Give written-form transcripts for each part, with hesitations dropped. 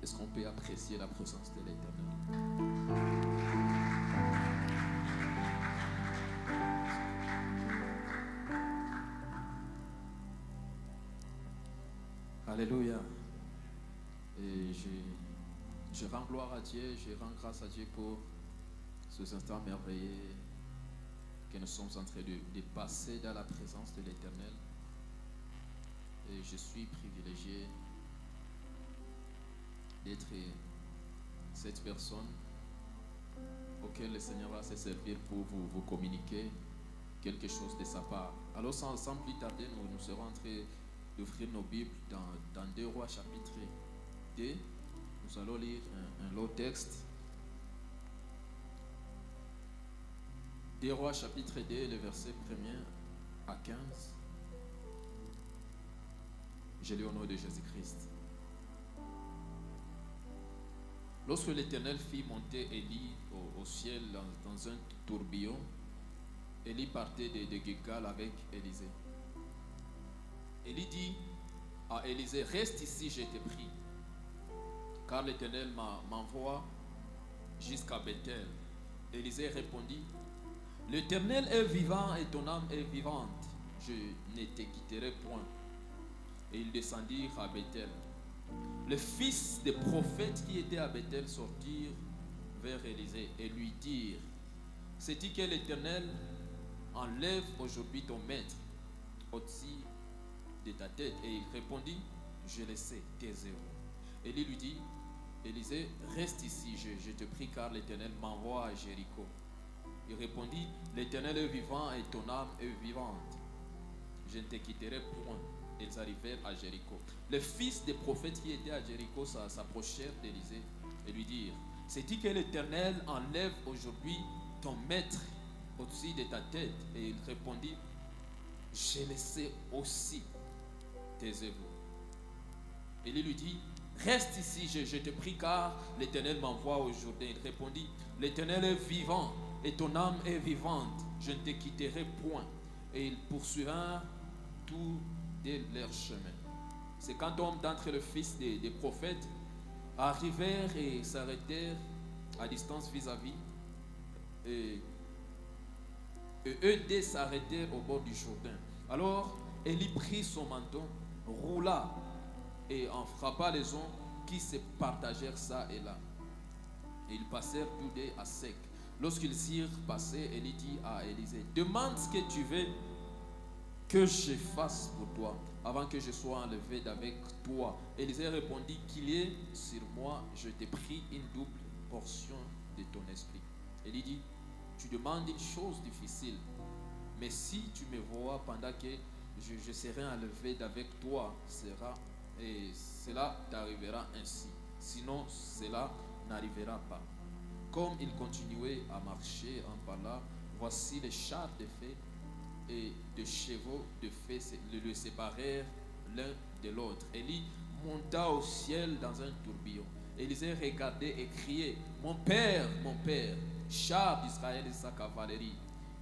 Est-ce qu'on peut apprécier la présence de l'Éternel? Alléluia. Et je rends gloire à Dieu, je rends grâce à Dieu pour ces instants merveilleux que nous sommes en train de passer dans la présence de l'Éternel. Et je suis privilégié d'être cette personne auquel le Seigneur va se servir pour vous communiquer quelque chose de sa part. Alors sans plus tarder, nous serons en train d'ouvrir nos Bibles dans 2 Rois chapitre 2. Nous allons lire un long texte. 2 Rois chapitre 2, le verset 1 à 15. Je lis au nom de Jésus-Christ. Lorsque l'Éternel fit monter Élie au ciel dans un tourbillon, Élie partait de Gilgal avec Élisée. Élie dit à Élisée, reste ici, je te prie, car l'Éternel m'envoie jusqu'à Bethel. Élisée répondit, l'Éternel est vivant et ton âme est vivante, je ne te quitterai point. Et ils descendirent à Bethel. Les fils des prophètes qui étaient à Bethel sortirent vers Élisée et lui dirent, sais-tu que l'Éternel enlève aujourd'hui ton maître au-dessus de ta tête? Et il répondit, je le sais, taisez-vous. Élie lui dit, Élisée, reste ici, je te prie, car l'Éternel m'envoie à Jéricho. Il répondit, l'Éternel est vivant et ton âme est vivante, je ne te quitterai point. Ils arrivèrent à Jéricho. Les fils des prophètes qui étaient à Jéricho s'approchèrent d'Élisée et lui dirent, sais-tu que l'Éternel enlève aujourd'hui ton maître au-dessus de ta tête? Et il répondit, je le sais aussi, taisez-vous. Élie lui dit, reste ici, je te prie, car l'Éternel m'envoie aujourd'hui. Il répondit, l'Éternel est vivant et ton âme est vivante, je ne te quitterai point. Et ils poursuivirent tout de leur chemin. C'est quand on d'entre les fils des prophètes arrivèrent et s'arrêtèrent à distance vis-à-vis, et eux deux s'arrêtèrent au bord du Jourdain. Alors Élie prit son manteau, roula et en frappa les eaux qui se partagèrent ça et là. Et ils passèrent tous deux à sec. Lorsqu'ils y eurent passé, Élie dit à Élisée, demande ce que tu veux que je fasse pour toi, avant que je sois enlevé d'avec toi. Élisée répondit, qu'il y ait sur moi, je t'ai pris une double portion de ton esprit. Élie dit, tu demandes une chose difficile, mais si tu me vois pendant que je serai enlevé d'avec toi, cela t'arrivera ainsi. Sinon, cela n'arrivera pas. Comme il continuait à marcher en parlant, voici les chars de feu et de chevaux de feu le séparèrent l'un de l'autre. Élie monta au ciel dans un tourbillon. Élisée regardait et criait, mon père, char d'Israël et sa cavalerie.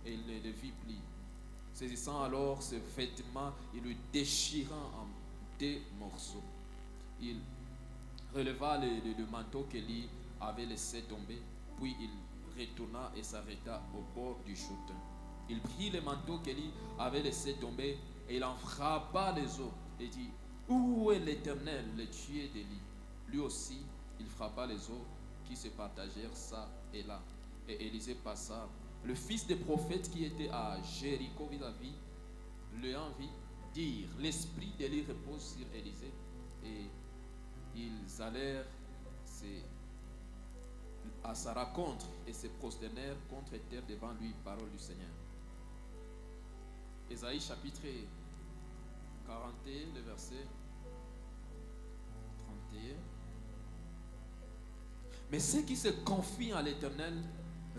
Et il ne le vit plus. Saisissant alors ses vêtements, il le déchira en 2 morceaux. Il releva le manteau qu'Élie avait laissé tomber, puis il retourna et s'arrêta au bord du Jourdain. Il prit le manteau qu'Élie avait laissé tomber et il en frappa les eaux et dit, où est l'Éternel, le Dieu d'Élie? Lui aussi, il frappa les eaux qui se partagèrent ça et là. Et Élisée passa. Le fils des prophètes qui était à Jéricho vis-à-vis le envie dire, l'esprit d'Élie repose sur Élisée. Et ils allèrent à sa rencontre et se prosternèrent contre terre devant lui, parole du Seigneur. Ésaïe chapitre 41, le verset 31. Mais ceux qui se confient à l'Éternel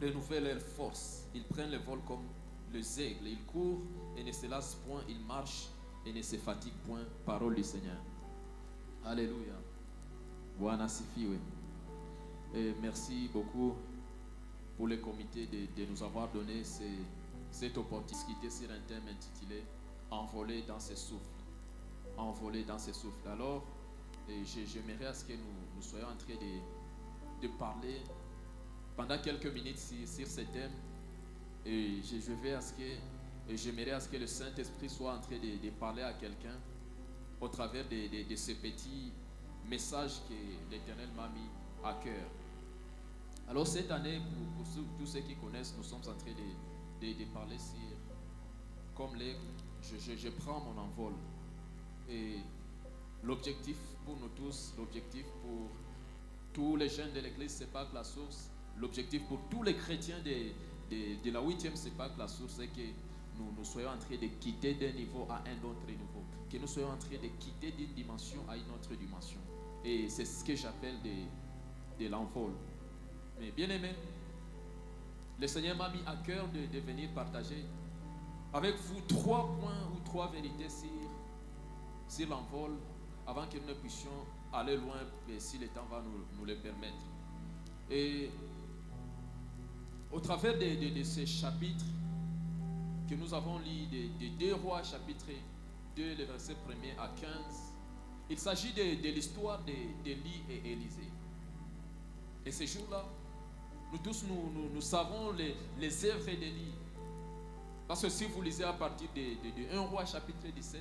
renouvellent leur force. Ils prennent le vol comme les aigles. Ils courent et ne se lassent point. Ils marchent et ne se fatiguent point. Parole du Seigneur. Alléluia. Bwana sifiwe. Et merci beaucoup pour le comité de nous avoir donné cette opportunité sur un thème intitulé Envolé dans ses souffles. Envolé dans ses souffles. Alors, Et j'aimerais à ce que nous soyons en train de parler pendant quelques minutes sur ce thème. Et j'aimerais à ce que le Saint-Esprit soit en train de parler à quelqu'un au travers de ces petits messages que l'Éternel m'a mis à cœur. Alors cette année, pour tous ceux qui connaissent, nous sommes en train de parler sur, comme l'aigle, je prends mon envol. Et l'objectif pour nous tous, l'objectif pour tous les jeunes de l'église, c'est pas que la source. L'objectif pour tous les chrétiens de la 8e, c'est pas que la source, c'est que nous soyons en train de quitter d'un niveau à un autre niveau. Que nous soyons en train de quitter d'une dimension à une autre dimension. Et c'est ce que j'appelle de l'envol. Mais bien aimé, le Seigneur m'a mis à cœur de venir partager avec vous 3 points ou 3 vérités sur l'envol avant que nous ne puissions aller loin, et si le temps va nous le permettre. Et au travers de ces chapitres que nous avons lus, de 2 Rois, chapitre 2, le verset 1er à 15, il s'agit de l'histoire d'Élie et Élisée. Et ces jours-là, nous tous, nous savons les œuvres d'Élie. Parce que si vous lisez à partir de 1 Roi, chapitre 17,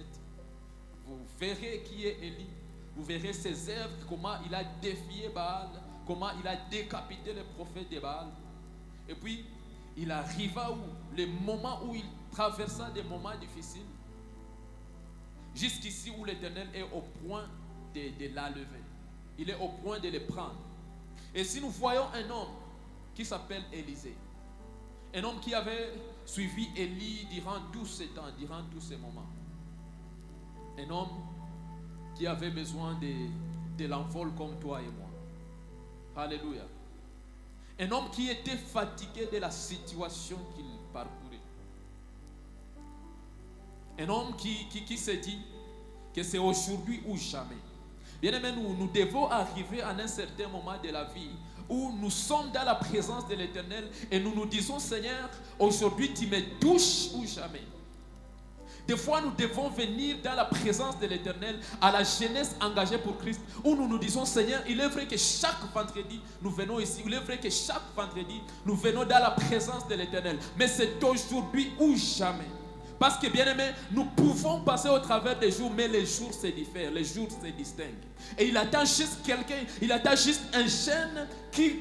vous verrez qui est Élie. Vous verrez ses œuvres, comment il a défié Baal, comment il a décapité les prophètes de Baal. Et puis, il arriva les moments où il traversa des moments difficiles, jusqu'ici où l'Éternel est au point de la lever. Il est au point de le prendre. Et si nous voyons un homme qui s'appelle Élisée, un homme qui avait suivi Élie durant tous ces temps, durant tous ces moments, un homme qui avait besoin de l'envol comme toi et moi. Alléluia. Un homme qui était fatigué de la situation qu'il parcourait. Un homme qui s'est dit que c'est aujourd'hui ou jamais. Bien aimé, nous devons arriver à un certain moment de la vie où nous sommes dans la présence de l'Éternel et nous nous disons, Seigneur, aujourd'hui tu me touches ou jamais. Des fois, nous devons venir dans la présence de l'Éternel, à la jeunesse engagée pour Christ, où nous nous disons, Seigneur, il est vrai que chaque vendredi, nous venons ici. Il est vrai que chaque vendredi, nous venons dans la présence de l'Éternel. Mais c'est aujourd'hui ou jamais. Parce que, bien aimé, nous pouvons passer au travers des jours, mais les jours se diffèrent, les jours se distinguent. Et il attend juste quelqu'un, il attend juste un jeune qui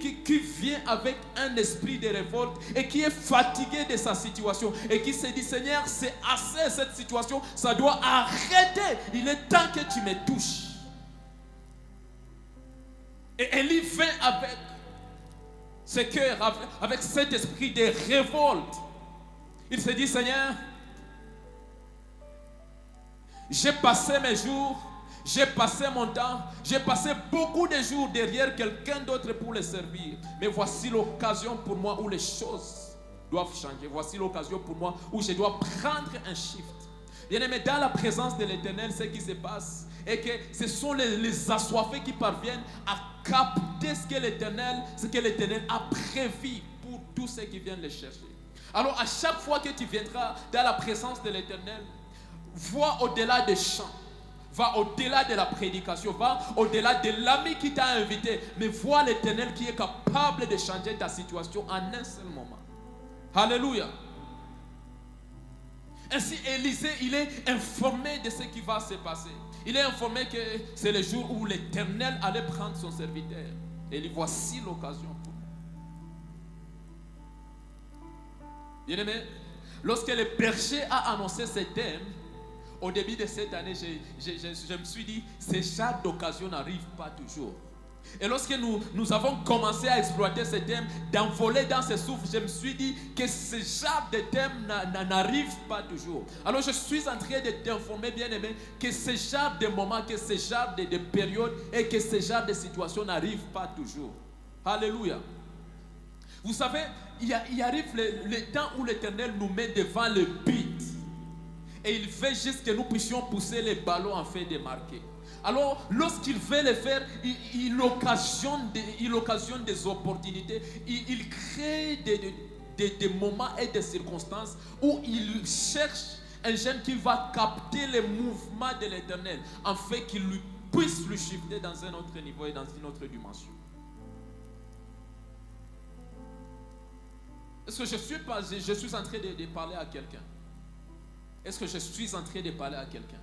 vient avec un esprit de révolte et qui est fatigué de sa situation et qui se dit, Seigneur, c'est assez cette situation, ça doit arrêter. Il est temps que tu me touches. Et Élie vient avec ce cœur, avec cet esprit de révolte. Il se dit, Seigneur, j'ai passé mes jours, j'ai passé mon temps, j'ai passé beaucoup de jours derrière quelqu'un d'autre pour le servir. Mais voici l'occasion pour moi où les choses doivent changer. Voici l'occasion pour moi où je dois prendre un shift. Bien-aimé, dans la présence de l'Éternel, ce qui se passe est que ce sont les assoiffés qui parviennent à capter ce que l'Éternel a prévu pour tous ceux qui viennent le chercher. Alors à chaque fois que tu viendras dans la présence de l'Éternel, vois au-delà des chants, va au-delà de la prédication, va au-delà de l'ami qui t'a invité, mais vois l'Éternel qui est capable de changer ta situation en un seul moment. Alléluia. Ainsi, Élisée, il est informé de ce qui va se passer. Il est informé que c'est le jour où l'Éternel allait prendre son serviteur. Et il voici l'occasion pour nous. Bien-aimé, lorsque le berger a annoncé ce thème, au début de cette année, je me suis dit, ce genre d'occasion n'arrive pas toujours. Et lorsque nous avons commencé à exploiter ce thème, d'envoler dans ce souffle, je me suis dit que ce genre de thème n'arrive pas toujours. Alors je suis en train de t'informer, bien-aimé, que ce genre de moments, que ce genre de périodes et que ce genre de situations n'arrivent pas toujours. Alléluia. Vous savez, il arrive le temps où l'Éternel nous met devant le but. Et il fait juste que nous puissions pousser les ballons en fait de marquer. Alors, lorsqu'il veut le faire, il occasionne des opportunités. Il crée des moments et des circonstances où il cherche un jeune qui va capter les mouvements de l'Éternel, en fait qu'il lui puisse le shifter dans un autre niveau et dans une autre dimension. Est-ce que je suis en train de parler à quelqu'un? Est-ce que je suis en train de parler à quelqu'un?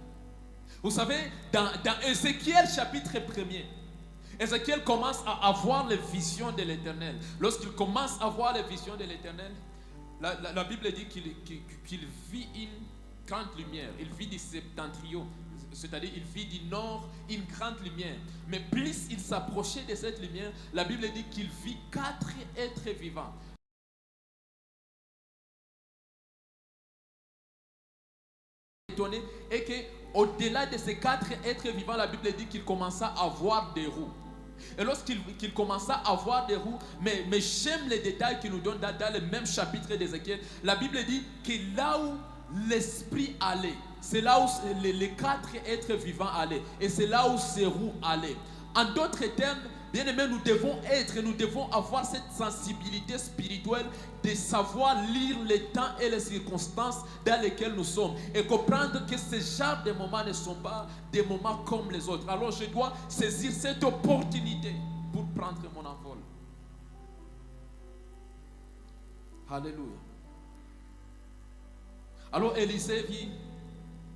Vous savez, dans Ézéchiel chapitre 1er, Ézéchiel commence à avoir les visions de l'Éternel. Lorsqu'il commence à voir les visions de l'Éternel, la Bible dit qu'il vit une grande lumière. Il vit du septentrion, c'est-à-dire il vit du nord une grande lumière. Mais plus il s'approchait de cette lumière, la Bible dit qu'il vit 4 êtres vivants. Étonné, et qu'au-delà de ces 4 êtres vivants, la Bible dit qu'il commença à avoir des roues. Et lorsqu'il commença à avoir des roues, mais j'aime les détails qu'il nous donne dans le même chapitre d'Ézéchiel. La Bible dit que là où l'esprit allait, c'est là où les 4 êtres vivants allaient. Et c'est là où ces roues allaient. En d'autres termes, bien aimés, nous devons avoir cette sensibilité spirituelle de savoir lire les temps et les circonstances dans lesquelles nous sommes et comprendre que ces genres de moments ne sont pas des moments comme les autres. Alors je dois saisir cette opportunité pour prendre mon envol. Alléluia. Alors Élisée vit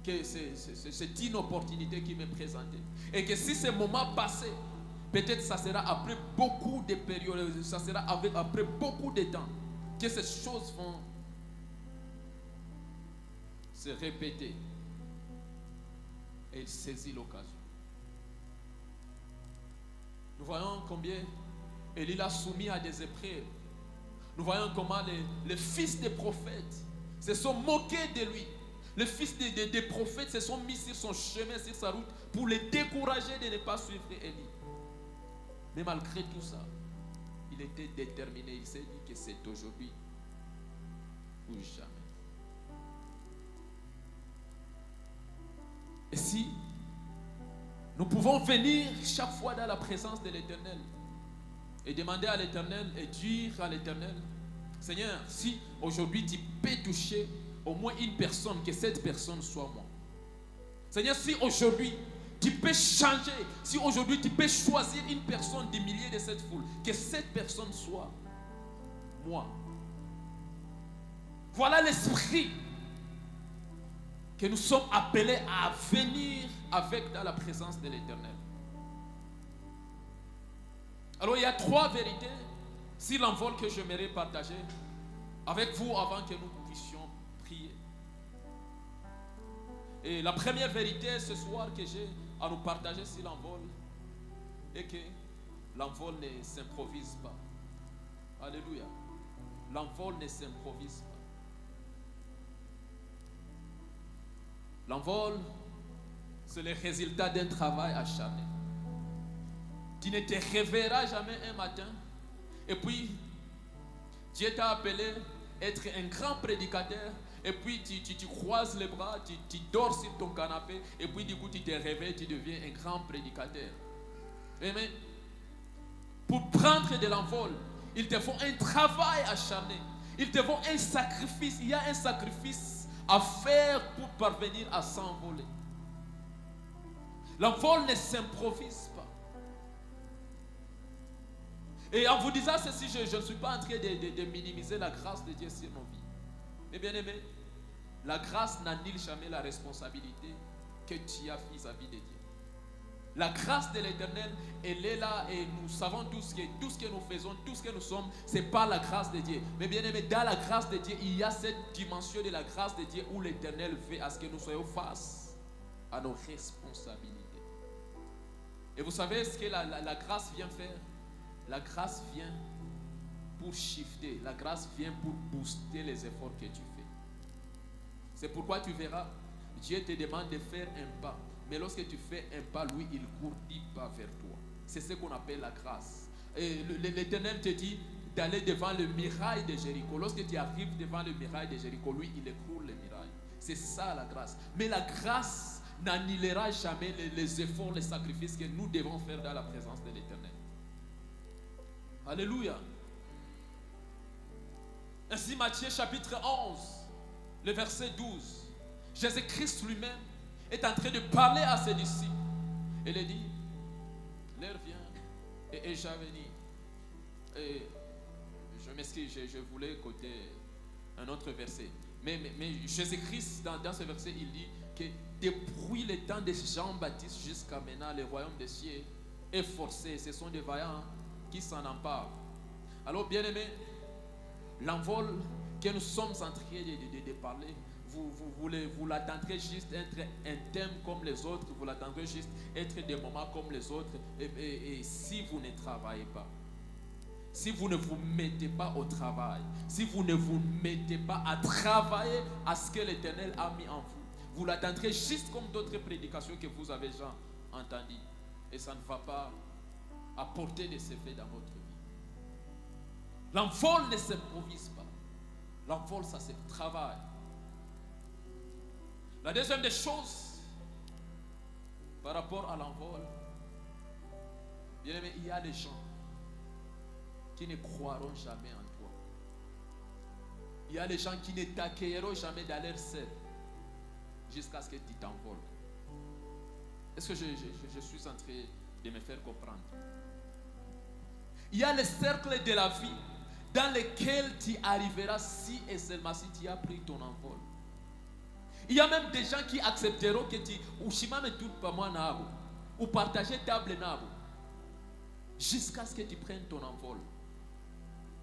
que c'est une opportunité qui m'est présentée et que si ce moment passait, peut-être ça sera après beaucoup de périodes, ça sera après beaucoup de temps que ces choses vont se répéter. Et il saisit l'occasion. Nous voyons combien Élie l'a soumis à des épreuves. Nous voyons comment les fils des prophètes se sont moqués de lui. Les fils des prophètes se sont mis sur son chemin, sur sa route, pour le décourager de ne pas suivre Élie. Mais malgré tout ça, il était déterminé. Il s'est dit que c'est aujourd'hui ou jamais. Et si nous pouvons venir chaque fois dans la présence de l'Éternel et demander à l'Éternel et dire à l'Éternel, Seigneur, si aujourd'hui tu peux toucher au moins une personne, que cette personne soit moi. Seigneur, si aujourd'hui tu peux changer, si aujourd'hui tu peux choisir une personne des milliers de cette foule, que cette personne soit moi. Voilà l'esprit que nous sommes appelés à venir avec dans la présence de l'Éternel. Alors il y a 3 vérités sur l'envol que j'aimerais partager avec vous avant que nous puissions prier. Et la première vérité ce soir que j'ai à nous partager sur l'envol est que l'envol ne s'improvise pas. Alléluia. L'envol ne s'improvise pas. L'envol, c'est le résultat d'un travail acharné. Tu ne te réveilleras jamais un matin et puis Dieu t'a appelé à être un grand prédicateur et puis tu croises les bras, tu dors sur ton canapé et puis du coup tu te réveilles, tu deviens un grand prédicateur. Amen. Pour prendre de l'envol, il te faut un travail acharné. Il te faut un sacrifice. Il y a un sacrifice à faire pour parvenir à s'envoler. L'envol ne s'improvise pas. Et en vous disant ceci, je ne suis pas en train de minimiser la grâce de Dieu sur nos vies. Mais bien aimé, la grâce n'annule jamais la responsabilité que tu as vis-à-vis de Dieu. La grâce de l'Éternel, elle est là et nous savons tous que tout ce que nous faisons, tout ce que nous sommes, c'est par la grâce de Dieu. Mais bien aimé, dans la grâce de Dieu, il y a cette dimension de la grâce de Dieu où l'Éternel veut à ce que nous soyons face à nos responsabilités. Et vous savez ce que la grâce vient faire? La grâce vient pour shifter. La grâce vient pour booster les efforts que tu fais. C'est pourquoi tu verras, Dieu te demande de faire un pas. Mais lorsque tu fais un pas, lui, il court 10 pas vers toi. C'est ce qu'on appelle la grâce. Et l'Éternel te dit d'aller devant le muraille de Jéricho. Lorsque tu arrives devant le muraille de Jéricho, lui, il écroule le muraille. C'est ça la grâce. Mais la grâce n'annulera jamais les efforts, les sacrifices que nous devons faire dans la présence de l'Éternel. Alléluia. Ainsi, Matthieu chapitre 11, le verset 12. Jésus-Christ lui-même est en train de parler à ses disciples. Elle a dit, l'heure vient et est déjà venue. Et je m'excuse, je voulais coter un autre verset. Mais Jésus-Christ, dans ce verset, il dit que depuis le temps de Jean-Baptiste jusqu'à maintenant, le royaume des cieux est forcé. Ce sont des vaillants qui s'en emparent. Alors, bien-aimés, l'envol que nous sommes en train de parler, vous l'attendrez juste être un thème comme les autres, vous l'attendrez juste être des moments comme les autres. Et si vous ne travaillez pas, si vous ne vous mettez pas au travail, si vous ne vous mettez pas à travailler à ce que l'Éternel a mis en vous, vous l'attendrez juste comme d'autres prédications que vous avez déjà entendues. Et ça ne va pas apporter des effets dans votre vie. L'envol ne s'improvise pas. L'envol, ça se travaille. La deuxième des choses par rapport à l'envol, bien aimé, il y a des gens qui ne croiront jamais en toi. Il y a des gens qui ne t'accueilleront jamais dans leur cercle jusqu'à ce que tu t'envoles. Est-ce que je suis en train de me faire comprendre? Il y a le cercle de la vie dans lequel tu arriveras si et seulement si tu as pris ton envol. Il y a même des gens qui accepteront que tu ou partager table nabo jusqu'à ce que tu prennes ton envol.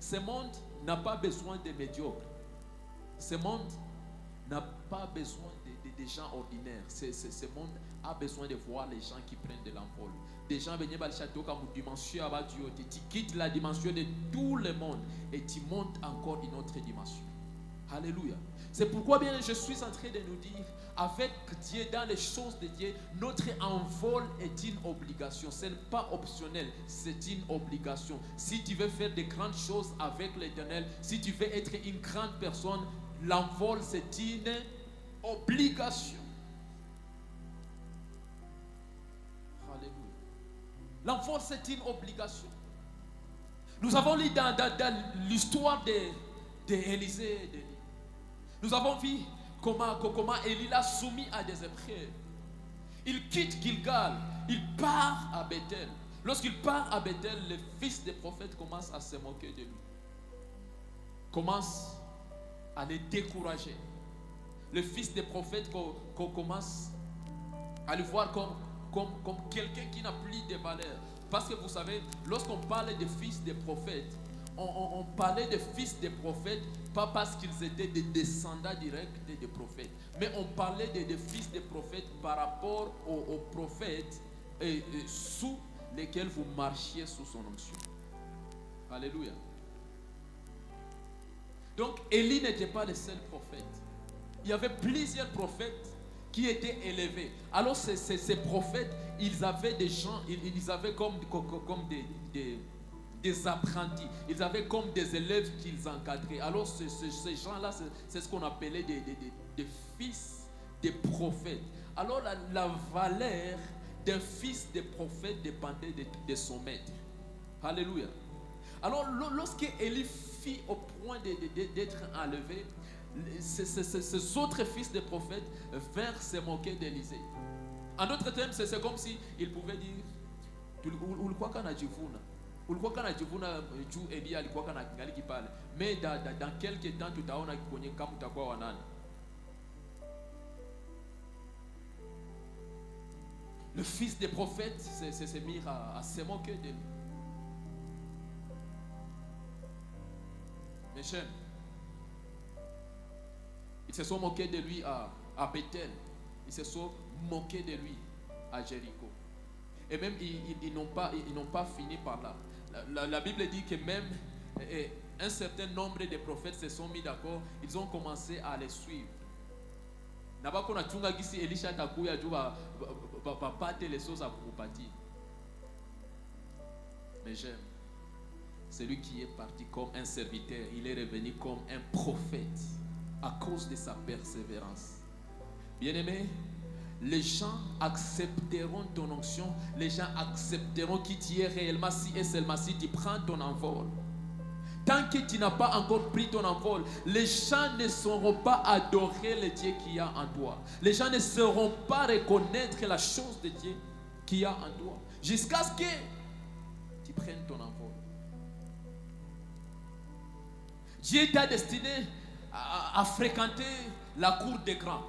Ce monde n'a pas besoin de médiocres. Ce monde n'a pas besoin de gens ordinaires. Ce monde a besoin de voir les gens qui prennent de l'envol. Des gens viennent dans le château comme une dimension à Dieu. Tu quittes la dimension de tout le monde et tu montes encore une autre dimension. Alléluia. C'est pourquoi bien je suis en train de nous dire, avec Dieu, dans les choses de Dieu, notre envol est une obligation. Ce n'est pas optionnel, c'est une obligation. Si tu veux faire de grandes choses avec l'Éternel, si tu veux être une grande personne, l'envol c'est une obligation. Alléluia. L'envol c'est une obligation. Nous avons lu dans l'histoire d'Élisée. Nous avons vu comment Élie l'a soumis à des épreuves. Il quitte Gilgal, il part à Bethel. Lorsqu'il part à Bethel, le fils des prophètes commence à se moquer de lui. Commence à le décourager. Le fils des prophètes commence à le voir comme quelqu'un qui n'a plus de valeur. Parce que vous savez, lorsqu'on parle des fils des prophètes, on parlait des fils des prophètes, pas parce qu'ils étaient des descendants directs des prophètes, mais on parlait des fils des prophètes par rapport aux prophètes sous lesquels vous marchiez sous son onction. Alléluia. Donc Élie n'était pas le seul prophète. Il y avait plusieurs prophètes qui étaient élevés. Alors ces prophètes, ils avaient des gens, ils avaient comme des apprentis. Ils avaient comme des élèves qu'ils encadraient. Alors ces gens-là, c'est ce qu'on appelait des fils des prophètes. Alors la valeur d'un fils des prophètes dépendait de son maître. Alléluia. Alors lorsque Élie fit au point d'être enlevé, ces autres fils des prophètes vinrent se moquer d'Élisée. En d'autres termes, c'est comme si ils pouvaient dire mais dans quelques temps tutaona kwenye kama utakuwa wanani. Le fils des prophètes s'est mis à se moquer de lui. Mes chers, ils se sont moqués de lui à Bethel. Ils se sont moqués de lui à Jéricho. Et même ils n'ont pas fini par là. La Bible dit que même un certain nombre de prophètes se sont mis d'accord. Ils ont commencé à les suivre. Mais j'aime celui qui est parti comme un serviteur, il est revenu comme un prophète à cause de sa persévérance. Bien-aimé, les gens accepteront ton onction, les gens accepteront qui tu es réellement si et seulement si tu prends ton envol. Tant que tu n'as pas encore pris ton envol, les gens ne sauront pas adorer le Dieu qu'il y a en toi. Les gens ne sauront pas reconnaître la chose de Dieu qu'il y a en toi. Jusqu'à ce que tu prennes ton envol. Dieu t'a destiné à fréquenter la cour des grands.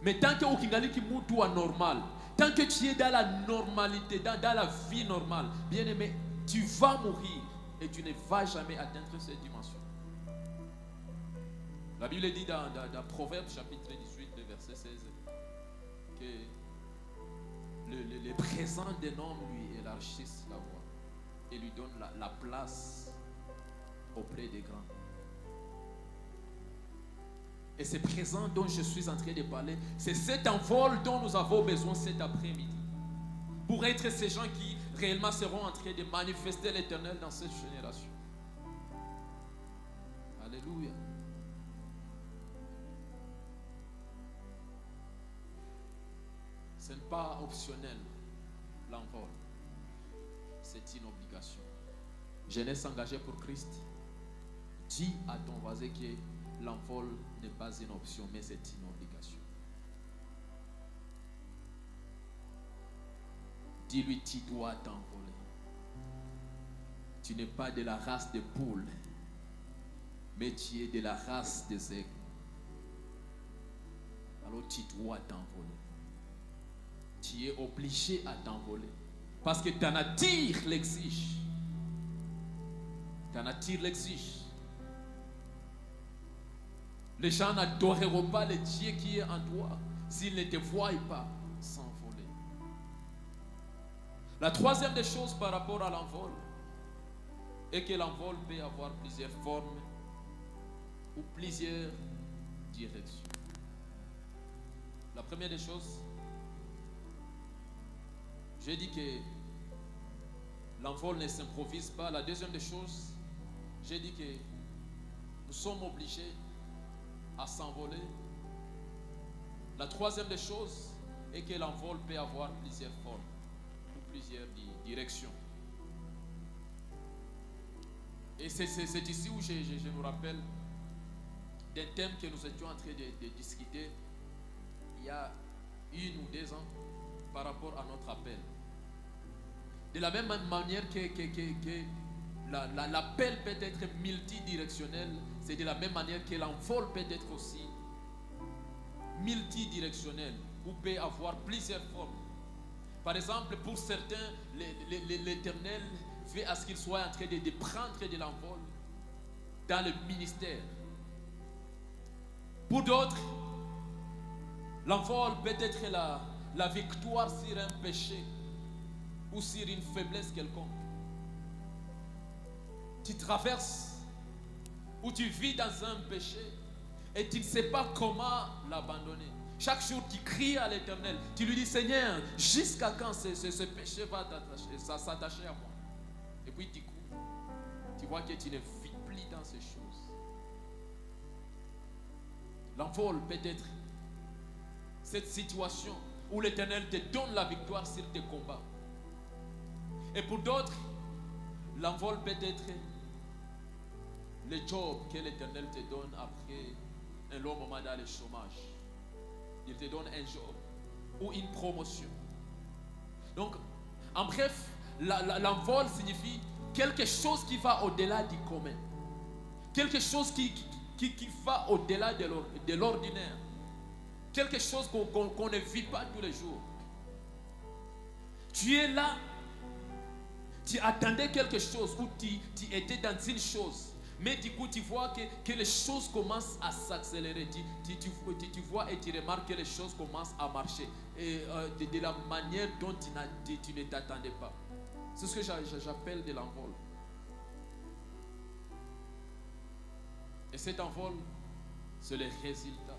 Mais tant que tu es normal, tant que tu es dans la normalité, dans la vie normale, bien aimé, tu vas mourir et tu ne vas jamais atteindre cette dimension. La Bible dit dans Proverbes chapitre 18, le verset 16, que le présent d'un homme lui élargisse la voie et lui donne la place auprès des grands. Et ce présent dont je suis en train de parler, c'est cet envol dont nous avons besoin cet après-midi. Pour être ces gens qui réellement seront en train de manifester l'Éternel dans cette génération. Alléluia. Ce n'est pas optionnel, l'envol. C'est une obligation. Jeunesse engagée pour Christ. Dis à ton voisin que l'envol n'est pas une option, mais c'est une obligation. Dis-lui, tu dois t'envoler. Tu n'es pas de la race des poules, mais tu es de la race des aigles. Alors tu dois t'envoler. Tu es obligé à t'envoler. Parce que ta nature l'exige. Ta nature l'exige. Les gens n'adoreront pas le Dieu qui est en toi s'ils ne te voient pas s'envoler. La troisième des choses par rapport à l'envol est que l'envol peut avoir plusieurs formes ou plusieurs directions. La première des choses, j'ai dit que l'envol ne s'improvise pas. La deuxième des choses, j'ai dit que nous sommes obligés à s'envoler. La troisième des choses est que l'envol peut avoir plusieurs formes ou plusieurs directions. Et c'est ici où je me rappelle d'un thème que nous étions en train de discuter il y a 1 ou 2 ans par rapport à notre appel. De la même manière que l'appel peut être multidirectionnel, c'est de la même manière que l'envol peut être aussi multidirectionnel ou peut avoir plusieurs formes. Par exemple, pour certains, l'Éternel veut à ce qu'ils soient en train de prendre de l'envol dans le ministère. Pour d'autres, l'envol peut être la victoire sur un péché ou sur une faiblesse quelconque. Tu traverses ou tu vis dans un péché et tu ne sais pas comment l'abandonner. Chaque jour, tu cries à l'Éternel. Tu lui dis, Seigneur, jusqu'à quand ce péché va s'attacher à moi? Et puis du coup, tu vois que tu ne vis plus dans ces choses. L'envol peut être cette situation où l'Éternel te donne la victoire sur tes combats. Et pour d'autres, l'envol peut être le job que l'Éternel te donne après un long moment dans le chômage. Il te donne un job ou une promotion. Donc, en bref, l'envol signifie quelque chose qui va au-delà du commun. Quelque chose qui va au-delà de l'ordinaire. Quelque chose qu'on ne vit pas tous les jours. Tu es là, tu attendais quelque chose ou tu étais dans une chose. Mais du coup, tu vois que les choses commencent à s'accélérer. Tu vois et tu remarques que les choses commencent à marcher. Et de la manière dont tu ne t'attendais pas. C'est ce que j'appelle de l'envol. Et cet envol, c'est le résultat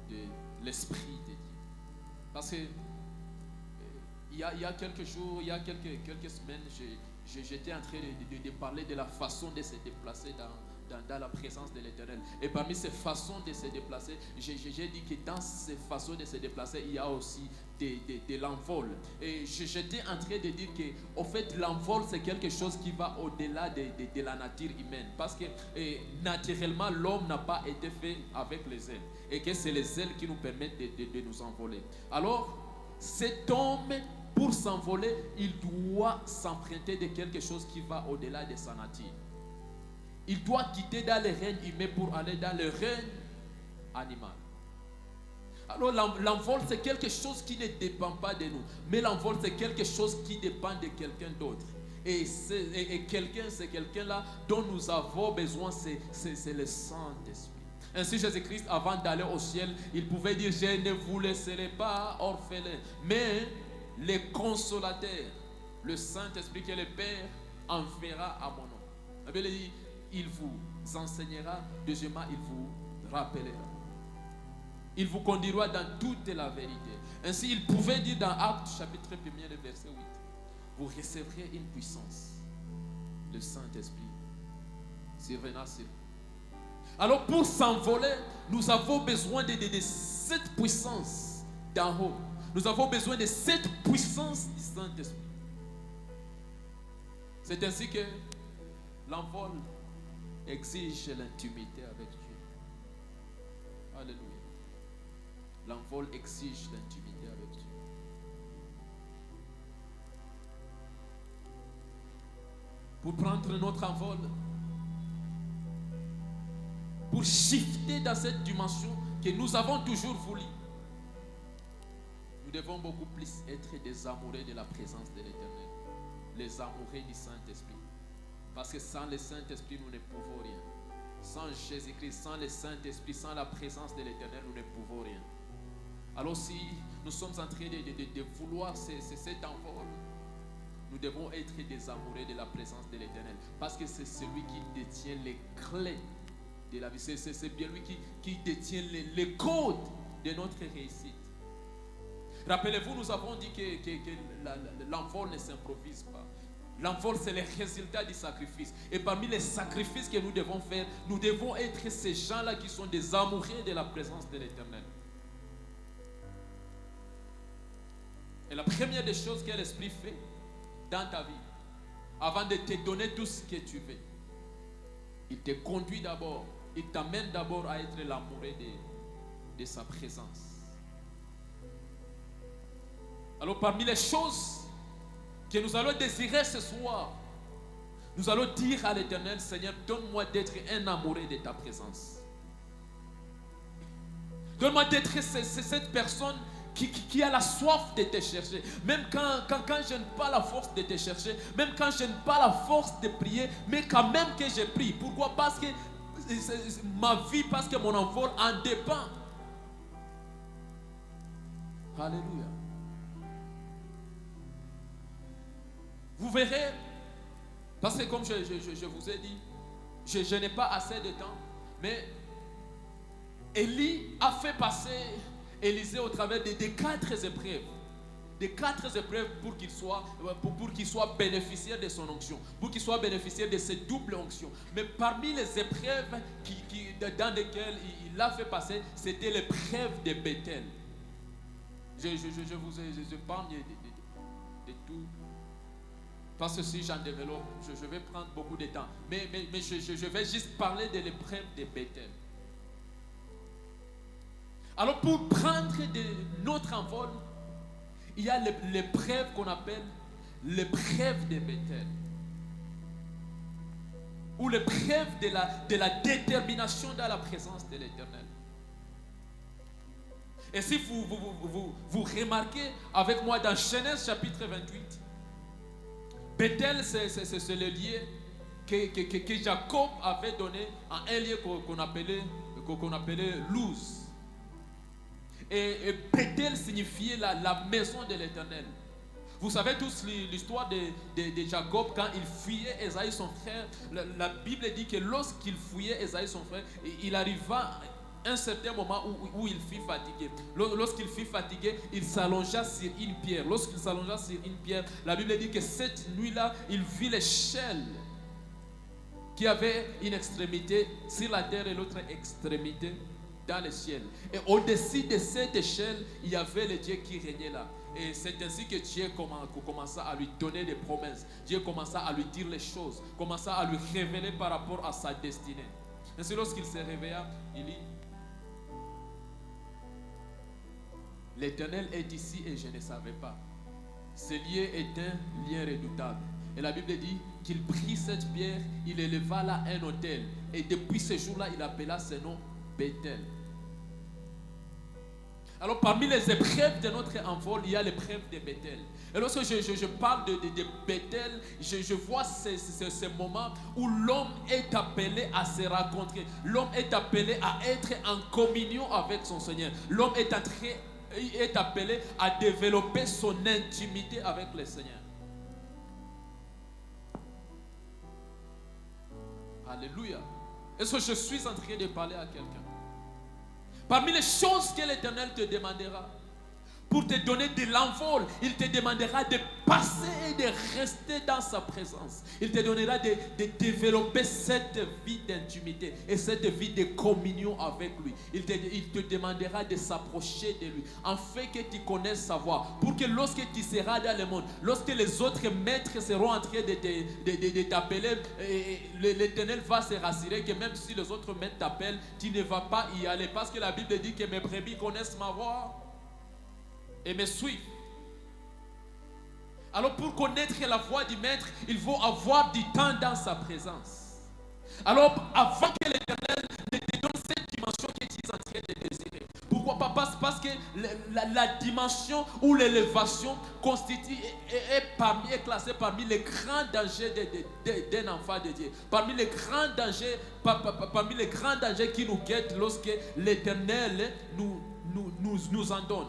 de l'Esprit de Dieu. Parce que il y a quelques jours, il y a quelques semaines, j'étais en train de parler de la façon de se déplacer dans la présence de l'Éternel. Et parmi ces façons de se déplacer, j'ai dit que dans ces façons de se déplacer, il y a aussi de l'envol. Et j'étais en train de dire que, au fait, l'envol, c'est quelque chose qui va au-delà de la nature humaine. Parce que naturellement, l'homme n'a pas été fait avec les ailes. Et que c'est les ailes qui nous permettent de nous envoler. Alors, cet homme, pour s'envoler, il doit s'emprunter de quelque chose qui va au-delà de sa nature. Il doit quitter dans le règne humain pour aller dans le règne animal. Alors l'envol, c'est quelque chose qui ne dépend pas de nous. Mais l'envol, c'est quelque chose qui dépend de quelqu'un d'autre. Et quelqu'un, c'est quelqu'un-là dont nous avons besoin, c'est le Saint-Esprit. Ainsi, Jésus-Christ, avant d'aller au ciel, il pouvait dire, je ne vous laisserai pas orphelins, mais le consolateur, le Saint-Esprit que le Père enverra à mon nom. La Bible dit, il vous enseignera, deuxièmement, il vous rappellera. Il vous conduira dans toute la vérité. Ainsi, il pouvait dire dans Actes chapitre 1, verset 8, vous recevrez une puissance. Le Saint-Esprit surviendra sur vous. Alors pour s'envoler, nous avons besoin de cette puissance d'en haut. Nous avons besoin de cette puissance du Saint-Esprit. C'est ainsi que l'envol exige l'intimité avec Dieu. Alléluia. L'envol exige l'intimité avec Dieu. Pour prendre notre envol, pour shifter dans cette dimension que nous avons toujours voulu, nous devons beaucoup plus être des amoureux de la présence de l'Éternel, les amoureux du Saint-Esprit. Parce que sans le Saint-Esprit, nous ne pouvons rien. Sans Jésus-Christ, sans le Saint-Esprit, sans la présence de l'Éternel, nous ne pouvons rien. Alors si nous sommes en train de vouloir cet envol, nous devons être des amoureux de la présence de l'Éternel. Parce que c'est celui qui détient les clés de la vie. C'est bien lui qui détient les codes de notre réussite. Rappelez-vous, nous avons dit que l'envol ne s'improvise pas. L'envol, c'est le résultat du sacrifice. Et parmi les sacrifices que nous devons faire, nous devons être ces gens-là qui sont des amoureux de la présence de l'Éternel. Et la première des choses que l'Esprit fait dans ta vie, avant de te donner tout ce que tu veux, il te conduit d'abord, il t'amène d'abord à être l'amoureux de sa présence. Alors parmi les choses que nous allons désirer ce soir, nous allons dire à l'Éternel, Seigneur, donne-moi d'être un amoureux de ta présence. Donne-moi d'être cette personne qui a la soif de te chercher. Même quand je n'ai pas la force de te chercher, même quand je n'ai pas la force de prier, mais quand même que je prie. Pourquoi? Parce que ma vie, parce que mon envol en dépend. Alléluia. Vous verrez, parce que comme je vous ai dit, je n'ai pas assez de temps, mais Élie a fait passer Élisée au travers des 4 épreuves. Des 4 épreuves pour qu'il soit bénéficiaire de son onction, pour qu'il soit bénéficiaire de cette double onction. Mais parmi les épreuves dans lesquelles il a fait passer, c'était l'épreuve de Bethel. Je vous épargne de tout. Parce que si j'en développe, je vais prendre beaucoup de temps. Mais je vais juste parler de l'épreuve de Bethel. Alors pour prendre notre envol, il y a l'épreuve qu'on appelle l'épreuve de Bethel. Ou l'épreuve de la détermination dans la présence de l'Éternel. Et si vous remarquez avec moi dans Genèse chapitre 28, Bethel, c'est le lieu que Jacob avait donné à un lieu qu'on appelait Luz. Et Bethel signifiait la maison de l'Éternel. Vous savez tous l'histoire de Jacob quand il fuyait Ésaü son frère. La Bible dit que lorsqu'il fuyait Ésaü son frère, il arriva un certain moment où il fut fatigué. Lorsqu'il fut fatigué, il s'allongea sur une pierre. Lorsqu'il s'allongea sur une pierre, la Bible dit que cette nuit-là, il vit l'échelle qui avait une extrémité sur la terre et l'autre extrémité dans le ciel. Et au-dessus de cette échelle, il y avait le Dieu qui régnait là. Et c'est ainsi que Dieu commença à lui donner des promesses. Dieu commença à lui dire les choses, commença à lui révéler par rapport à sa destinée. Ainsi, lorsqu'il se réveilla, il dit: L'Éternel est ici et je ne savais pas. Ce lieu est un lien redoutable. Et la Bible dit qu'il prit cette pierre, il éleva là un autel. Et depuis ce jour-là, il appela ce nom Bethel. Alors parmi les épreuves de notre envol, il y a l'épreuve de Bethel. Et lorsque je parle de Bethel, je vois ce moment où l'homme est appelé à se rencontrer. L'homme est appelé à être en communion avec son Seigneur. L'homme est appelé à développer son intimité avec le Seigneur. Alléluia. Est-ce que je suis en train de parler à quelqu'un? Parmi les choses que l'Éternel te demandera, pour te donner de l'envol, il te demandera de passer et de rester dans sa présence. Il te donnera de développer cette vie d'intimité et cette vie de communion avec lui. Il te demandera de s'approcher de lui, afin que tu connaisses sa voix. Pour que lorsque tu seras dans le monde, lorsque les autres maîtres seront en train de t'appeler, l'Éternel va se rassurer que même si les autres maîtres t'appellent, tu ne vas pas y aller. Parce que la Bible dit que mes brebis connaissent ma voix et me suivent. Alors pour connaître la voix du maître, il faut avoir du temps dans sa présence. Alors avant que l'Éternel ne te donne cette dimension que tu es en train de désirer. Pourquoi pas? Parce que la dimension ou l'élévation constitue est classée parmi les grands dangers d'un enfant de Dieu. Parmi les grands dangers qui nous guettent lorsque l'Éternel nous en donne.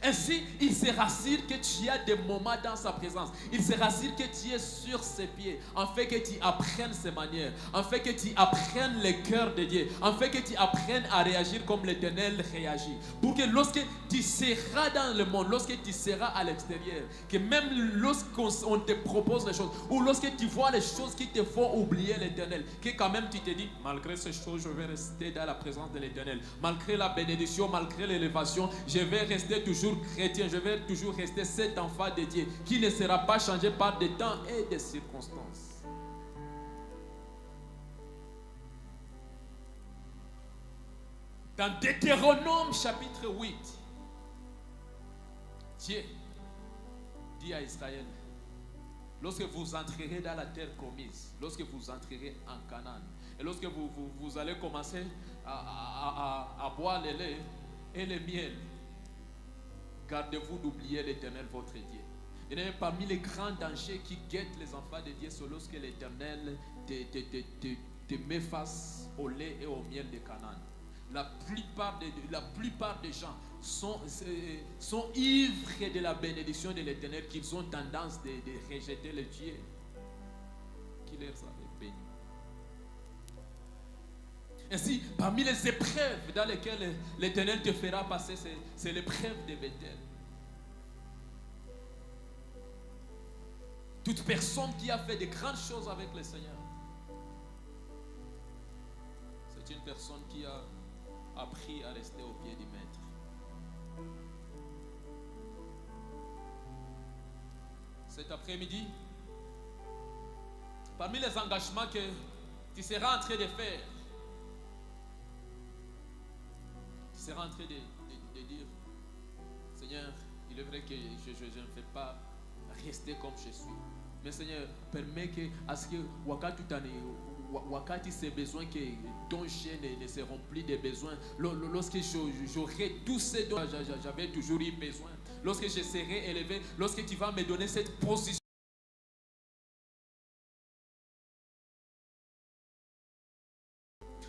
Ainsi, il se rassure que tu as des moments dans sa présence. Il se rassure que tu es sur ses pieds, afin que tu apprennes ses manières, afin que tu apprennes le cœur de Dieu, afin que tu apprennes à réagir comme l'Éternel réagit. Pour que lorsque tu seras dans le monde, lorsque tu seras à l'extérieur, que même lorsqu'on te propose les choses, ou lorsque tu vois les choses qui te font oublier l'Éternel, que quand même tu te dis, malgré ces choses, je vais rester dans la présence de l'Éternel. Malgré la bénédiction, malgré l'élévation, je vais rester toujours chrétien, je vais toujours rester cet enfant de Dieu qui ne sera pas changé par des temps et des circonstances. Dans Deutéronome chapitre 8, Dieu dit à Israël, lorsque vous entrerez dans la terre promise, lorsque vous entrerez en Canaan, et lorsque vous allez commencer à boire le lait et le miel, gardez-vous d'oublier l'Éternel votre Dieu. Et parmi les grands dangers qui guettent les enfants de Dieu, c'est lorsque l'Éternel te met face au lait et au miel de Canaan. La plupart des gens sont ivres de la bénédiction de l'Éternel, qu'ils ont tendance de rejeter le Dieu qui les avait bénis. Ainsi, parmi les épreuves dans lesquelles l'Éternel te fera passer, c'est l'épreuve de Bethel. Toute personne qui a fait de grandes choses avec le Seigneur, c'est une personne qui a appris à rester au pied du Maître. Cet après-midi, parmi les engagements que tu seras en train de faire, tu seras en train de dire, Seigneur, il est vrai que je ne fais pas rester comme je suis. Mais Seigneur, permets que wakati ces besoins dont je ne se remplis des besoins, lorsque j'aurai tous ces dons, j'avais toujours eu besoin, lorsque je serai élevé, lorsque tu vas me donner cette position,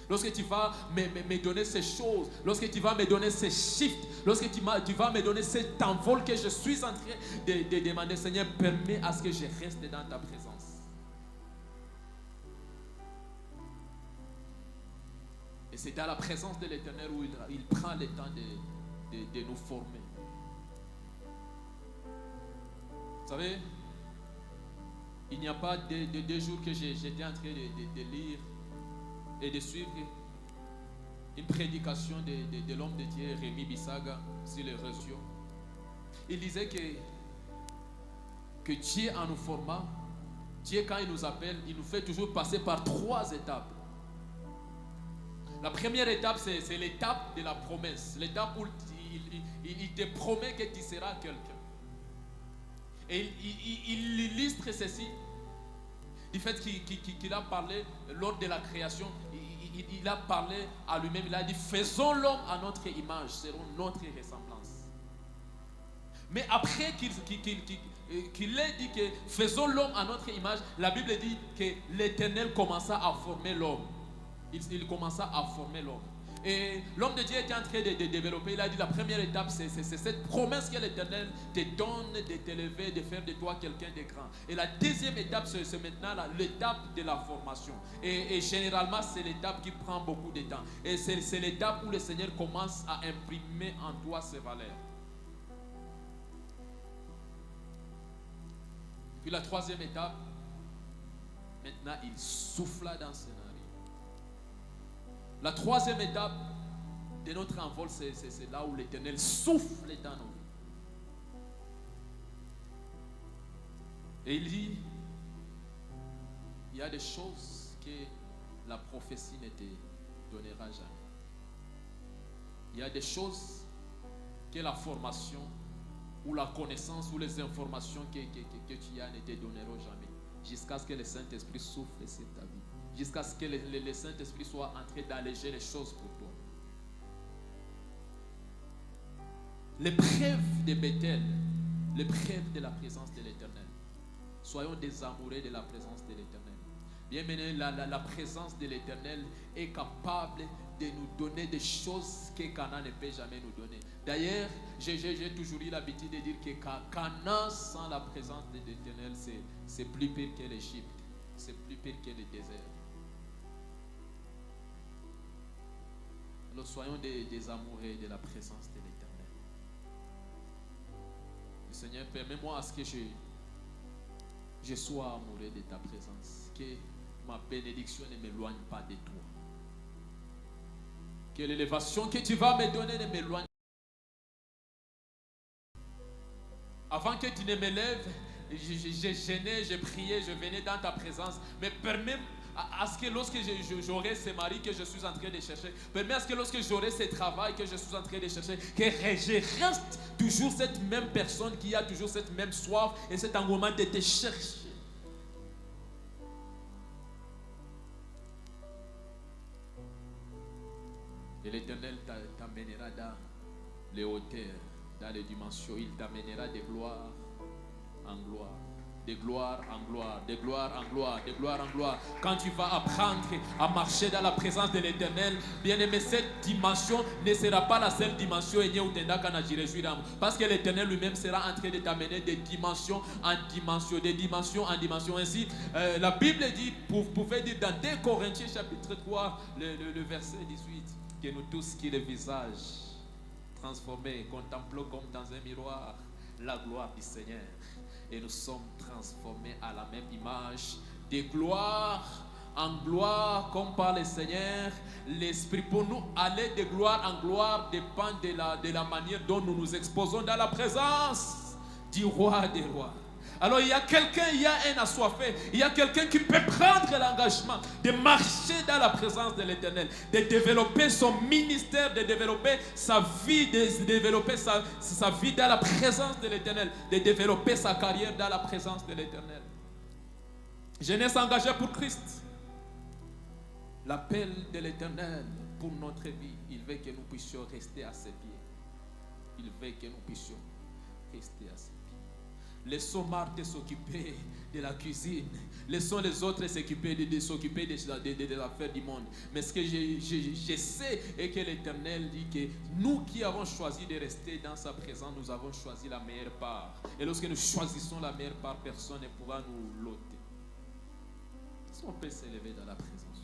lorsque tu vas me donner ces choses, lorsque tu vas me donner ces shifts, lorsque tu vas me donner cet envol que je suis en train de demander, Seigneur, permets à ce que je reste dans ta présence. Et c'est dans la présence de l'Éternel où il prend le temps de nous former. Vous savez, il n'y a pas de 2 jours que j'étais en train de lire et de suivre une prédication de l'homme de Dieu, Rémi Bissaga, sur les réseaux. Il disait que Dieu, en nous formant, Dieu, quand il nous appelle, il nous fait toujours passer par 3 étapes. La première étape, c'est l'étape de la promesse. L'étape où il te promet que tu seras quelqu'un. Et il illustre ceci du fait qu'il a parlé lors de la création. Il a parlé à lui-même. Il a dit, faisons l'homme à notre image, selon notre ressemblance. Mais après qu'il ait dit que faisons l'homme à notre image, la Bible dit que l'Éternel commença à former l'homme. Il commença à former l'homme. Et l'homme de Dieu était en train de développer. Il a dit la première étape, c'est cette promesse que l'Éternel te donne de t'élever, de faire de toi quelqu'un de grand. Et la deuxième étape, c'est maintenant l'étape de la formation. Et généralement, c'est l'étape qui prend beaucoup de temps. Et c'est l'étape où le Seigneur commence à imprimer en toi ses valeurs. Puis la troisième étape, maintenant, il souffla dans ses narines. La troisième étape de notre envol, c'est là où l'Éternel souffle dans nos vies. Et il dit, il y a des choses que la prophétie ne te donnera jamais. Il y a des choses que la formation ou la connaissance ou les informations que tu as ne te donneront jamais. Jusqu'à ce que le Saint-Esprit souffle sur ta vie. Jusqu'à ce que le Saint-Esprit soit en train d'alléger les choses pour toi. L'épreuve de Bethel, l'épreuve de la présence de l'Éternel. Soyons des amoureux de la présence de l'Éternel. Bien mené, la présence de l'Éternel est capable de nous donner des choses que Canaan ne peut jamais nous donner. D'ailleurs, j'ai toujours eu l'habitude de dire que Canaan sans la présence de l'Éternel, c'est plus pire que l'Égypte. C'est plus pire que le désert. Alors soyons des amoureux de la présence de l'Éternel. Le Seigneur, permets-moi à ce que je sois amoureux de ta présence. Que ma bénédiction ne m'éloigne pas de toi. Que l'élévation que tu vas me donner ne m'éloigne pas. Avant que tu ne m'élèves, j'ai gêné, j'ai prié, je venais dans ta présence. Mais permets à ce que lorsque j'aurai ce mari que je suis en train de chercher, permets à ce que lorsque j'aurai ce travail que je suis en train de chercher, que je reste toujours cette même personne qui a toujours cette même soif et cet engouement de te chercher. Et l'Éternel t'amènera dans les hauteurs, dans les dimensions. Il t'amènera de gloire en gloire. De gloire en gloire, de gloire en gloire, de gloire en gloire. Quand tu vas apprendre à marcher dans la présence de l'Éternel, bien-aimé, cette dimension ne sera pas la seule dimension parce que l'Éternel lui-même sera en train de t'amener de dimension en dimension, de dimension en dimension. Ainsi, la Bible dit, vous pouvez dire dans 2 Corinthiens chapitre 3, le verset 18, que nous tous qui le visage transformé, contemplons comme dans un miroir la gloire du Seigneur. Et nous sommes transformés à la même image, de gloire en gloire, comme par le Seigneur. L'Esprit, pour nous aller de gloire en gloire, dépend de la manière dont nous nous exposons dans la présence du roi des rois. Alors il y a quelqu'un, il y a un assoiffé, il y a quelqu'un qui peut prendre l'engagement de marcher dans la présence de l'Éternel, de développer son ministère, de développer sa vie, de développer sa vie dans la présence de l'Éternel, de développer sa carrière dans la présence de l'Éternel. Jeunesse engagée pour Christ. L'appel de l'Éternel pour notre vie, il veut que nous puissions rester à ses pieds. Il veut que nous puissions rester à ses pieds. Laissons Marthe s'occuper de la cuisine. Laissons les autres s'occuper s'occuper des affaires du monde. Mais ce que je sais est que l'Éternel dit que nous qui avons choisi de rester dans sa présence, nous avons choisi la meilleure part. Et lorsque nous choisissons la meilleure part, personne ne pourra nous l'ôter. Si on peut s'élever dans la présence de l'Éternel.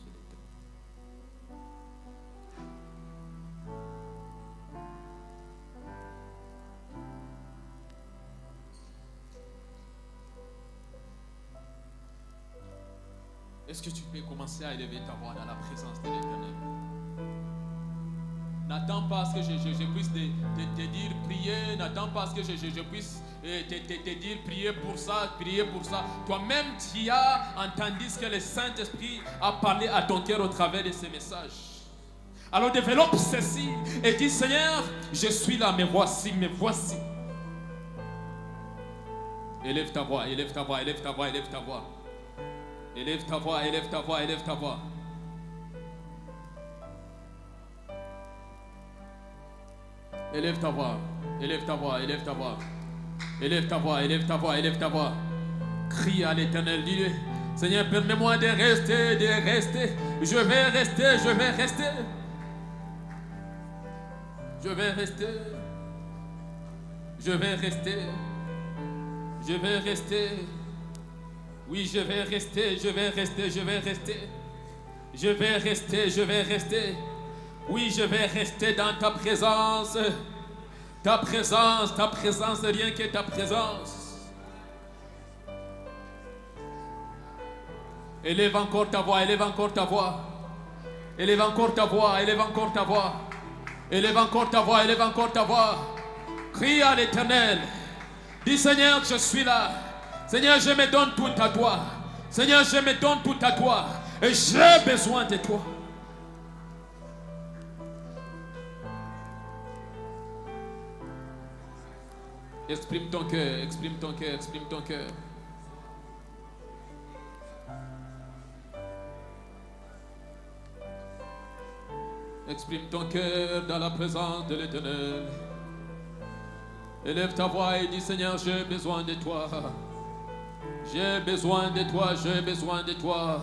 Est-ce que tu peux commencer à élever ta voix dans la présence de l'Éternel? N'attends pas à ce que je puisse te dire prier. N'attends pas à ce que je puisse te dire prier pour ça, prier pour ça. Toi-même, tu as entendu ce que le Saint-Esprit a parlé à ton cœur au travers de ces messages. Alors développe ceci et dis, Seigneur, je suis là, mais voici, mais voici. Élève ta voix, élève ta voix, élève ta voix, élève ta voix. Élève ta voix, élève ta voix, élève ta voix. Élève ta voix, élève ta voix, élève ta voix. Élève ta voix, élève ta voix, élève ta voix. Crie à l'Éternel, dis-le. Seigneur, permets-moi de rester, de rester. Je vais rester, je vais rester. Je vais rester. Je vais rester. Je vais rester. Oui, je vais rester, je vais rester, je vais rester. Je vais rester, je vais rester. Oui, je vais rester dans ta présence. Ta présence, rien que ta présence. Élève encore ta voix, élève encore ta voix. Élève encore ta voix, élève encore ta voix. Élève encore ta voix, élève encore ta voix. Crie à l'Éternel. Dis, Seigneur, je suis là. Seigneur, je me donne tout à toi. Seigneur, je me donne tout à toi. Et j'ai besoin de toi. Exprime ton cœur, exprime ton cœur, exprime ton cœur. Exprime ton cœur dans la présence de l'Éternel. Élève ta voix et dis, Seigneur, j'ai besoin de toi. J'ai besoin de toi, j'ai besoin de toi.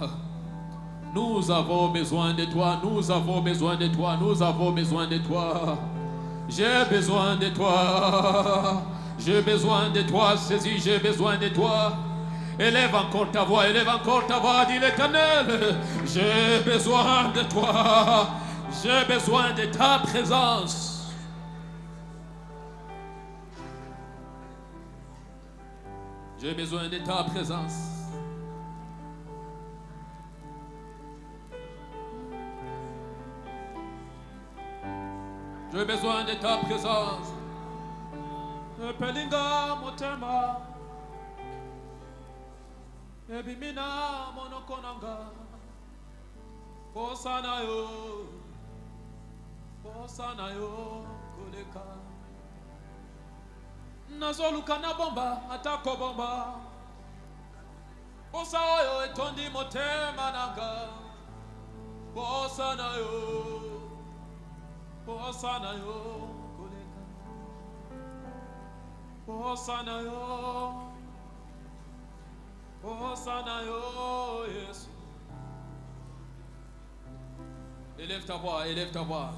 Nous avons besoin de toi, nous avons besoin de toi, nous avons besoin de toi. J'ai besoin de toi. J'ai besoin de toi, Jésus, j'ai besoin de toi. Élève encore ta voix, dis l'Éternel. J'ai besoin de toi. J'ai besoin de ta présence. J'ai besoin de ta présence. J'ai besoin de ta présence. Pelinga motema. Ebimina monokonanga. Posana yo. Posana yo koleka. Nazoluka na bomba atako bomba. Posa oyo etondi motema nanga. Posana yo. Posana yo koleka. Posana yo. Posana yo Yesu. Élève ta voix, élève ta voix.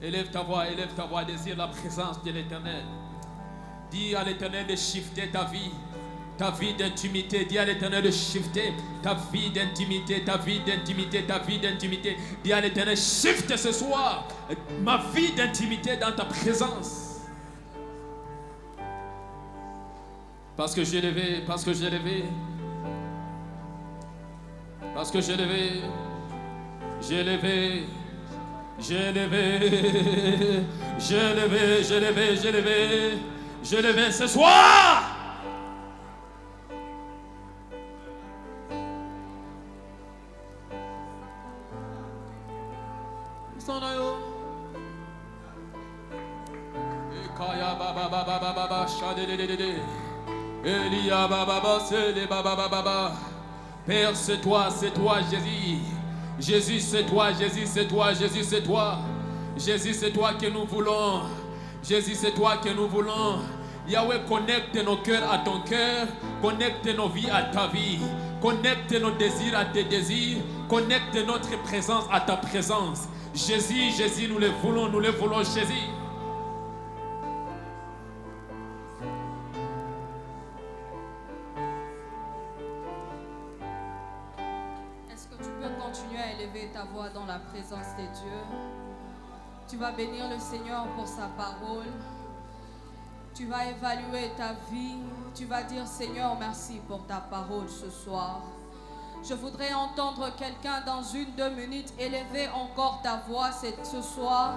Élève ta voix, désire la présence de l'Éternel. Dis à l'Éternel de shifter ta vie d'intimité. Dis à l'Éternel de shifter ta vie d'intimité, ta vie d'intimité, ta vie d'intimité. Dis à l'Éternel, shift ce soir ma vie d'intimité dans ta présence. Parce que j'ai levé, parce que j'ai levé, parce que j'ai levé, j'ai levé. J'ai levé, j'ai levé, j'ai levé, j'ai levé, j'ai levé ce soir. Père, c'est toi, Jésus. Jésus, c'est toi, Jésus, c'est toi, Jésus, c'est toi. Jésus, c'est toi que nous voulons. Jésus, c'est toi que nous voulons. Yahweh, connecte nos cœurs à ton cœur. Connecte nos vies à ta vie. Connecte nos désirs à tes désirs. Connecte notre présence à ta présence. Jésus, Jésus, nous le voulons, Jésus. Ta voix dans la présence de Dieu. Tu vas bénir le Seigneur pour sa parole. Tu vas évaluer ta vie. Tu vas dire, Seigneur, merci pour ta parole ce soir. Je voudrais entendre quelqu'un dans 1-2 minutes élever encore ta voix ce soir.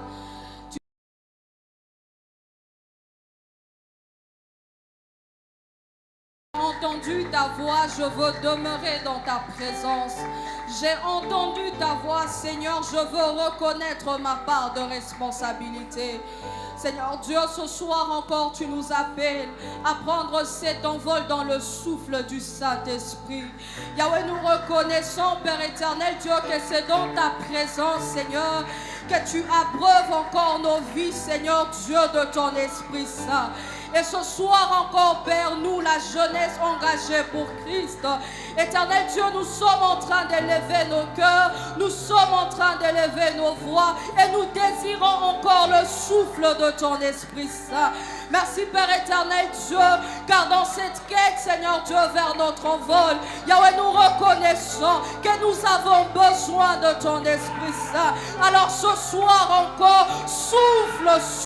entendu ta voix, je veux demeurer dans ta présence. J'ai entendu ta voix, Seigneur, je veux reconnaître ma part de responsabilité. Seigneur Dieu, ce soir encore, tu nous appelles à prendre cet envol dans le souffle du Saint-Esprit. Yahweh, nous reconnaissons, Père éternel, Dieu, que c'est dans ta présence, Seigneur, que tu abreuves encore nos vies, Seigneur Dieu, de ton Esprit Saint. Et ce soir encore, Père, nous, la jeunesse engagée pour Christ, Éternel Dieu, nous sommes en train d'élever nos cœurs, nous sommes en train d'élever nos voix et nous désirons encore le souffle de ton Esprit Saint. Merci Père éternel Dieu, car dans cette quête, Seigneur Dieu, vers notre envol, Yahweh, nous reconnaissons que nous avons besoin de ton Esprit Saint. Alors ce soir encore, souffle